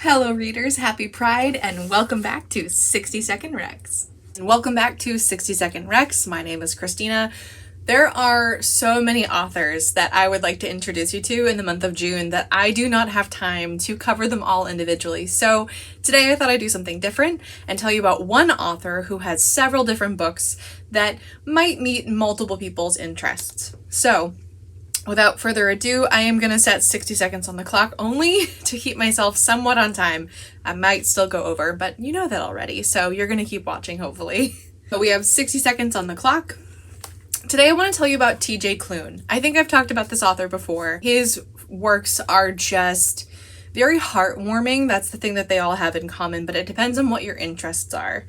Hello readers, happy Pride, and welcome back to 60 Second Recs. And welcome back to 60 Second Recs. My name is Christina. There are so many authors that I would like to introduce you to in the month of June that I do not have time to cover them all individually. So today I thought I'd do something different and tell you about one author who has several different books that might meet multiple people's interests. So without further ado, I am going to set 60 seconds on the clock only to keep myself somewhat on time. I might still go over, but you know that already, so you're going to keep watching, hopefully. So we have 60 seconds on the clock. Today I want to tell you about TJ Klune. I think I've talked about this author before. His works are just very heartwarming. That's the thing that they all have in common, but it depends on what your interests are.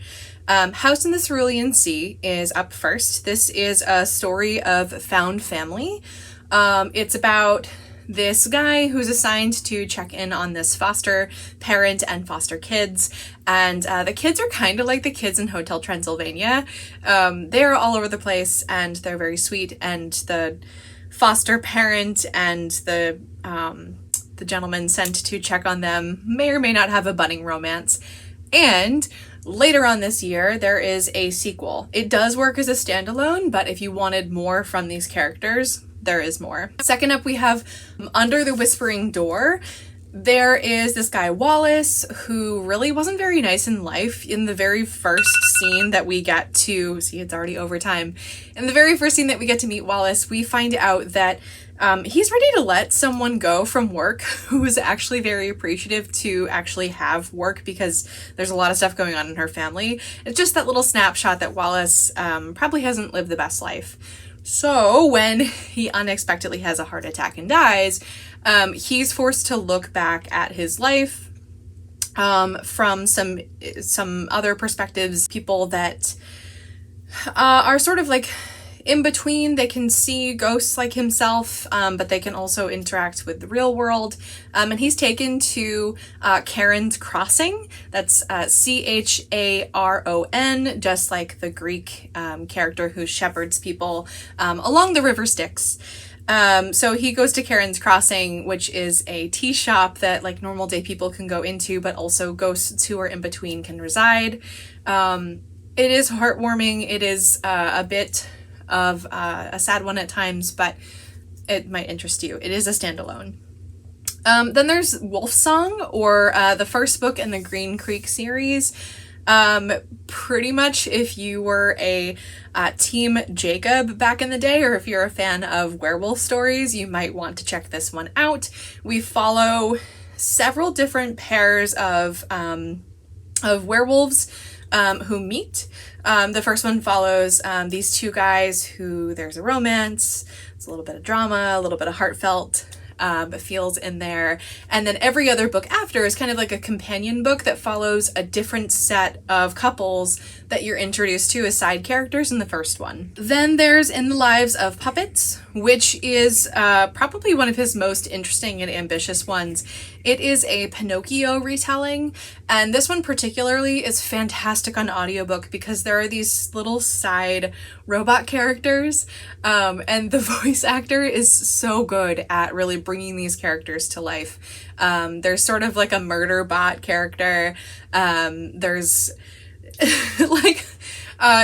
House in the Cerulean Sea is up first. This is a story of found family. It's about this guy who's assigned to check in on this foster parent and foster kids, and the kids are kind of like the kids in Hotel Transylvania. They're all over the place and they're very sweet, and the foster parent and the gentleman sent to check on them may or may not have a budding romance. And later on this year, there is a sequel. It does work as a standalone, but if you wanted more from these characters, there is more. Second up, we have Under the Whispering Door. There is this guy Wallace who really wasn't very nice in life. In the very first scene that we get to see, it's already over time. In the very first scene that we get to meet Wallace, we find out that he's ready to let someone go from work who is actually very appreciative to actually have work because there's a lot of stuff going on in her family. It's just that little snapshot that Wallace probably hasn't lived the best life. So when he unexpectedly has a heart attack and dies, he's forced to look back at his life from some other perspectives, people that are sort of like in between. They can see ghosts like himself, but they can also interact with the real world. And he's taken to Charon's Crossing. That's Charon, just like the Greek character who shepherds people along the river Styx. So he goes to Charon's Crossing, which is a tea shop that like normal day people can go into, but also ghosts who are in between can reside. It is heartwarming. It is a bit of a sad one at times, but it might interest you. It is a standalone. Then there's Wolf Song, or the first book in the Green Creek series. Pretty much if you were a Team Jacob back in the day, or if you're a fan of werewolf stories, you might want to check this one out. We follow several different pairs of werewolves who meet. The first one follows these two guys who there's a romance, it's a little bit of drama, a little bit of heartfelt feels in there. And then every other book after is kind of like a companion book that follows a different set of couples that you're introduced to as side characters in the first one. Then there's In the Lives of Puppets, which is probably one of his most interesting and ambitious ones. It is a Pinocchio retelling, and this one particularly is fantastic on audiobook because there are these little side robot characters, and the voice actor is so good at really bringing these characters to life. There's sort of like a murder bot character. There's like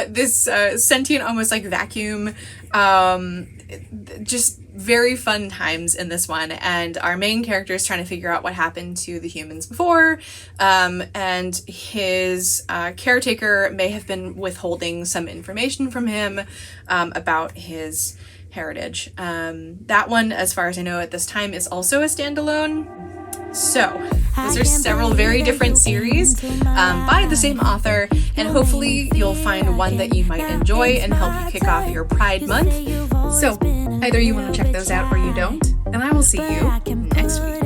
this sentient, almost like vacuum. Just very fun times in this one, and our main character is trying to figure out what happened to the humans before, and his caretaker may have been withholding some information from him about his heritage. That one, as far as I know at this time, is also a standalone. So these are several very different series by the same author, and hopefully you'll find one that you might enjoy and help you kick off your Pride Month. So either you want to check those out or you don't, and I will see you next week.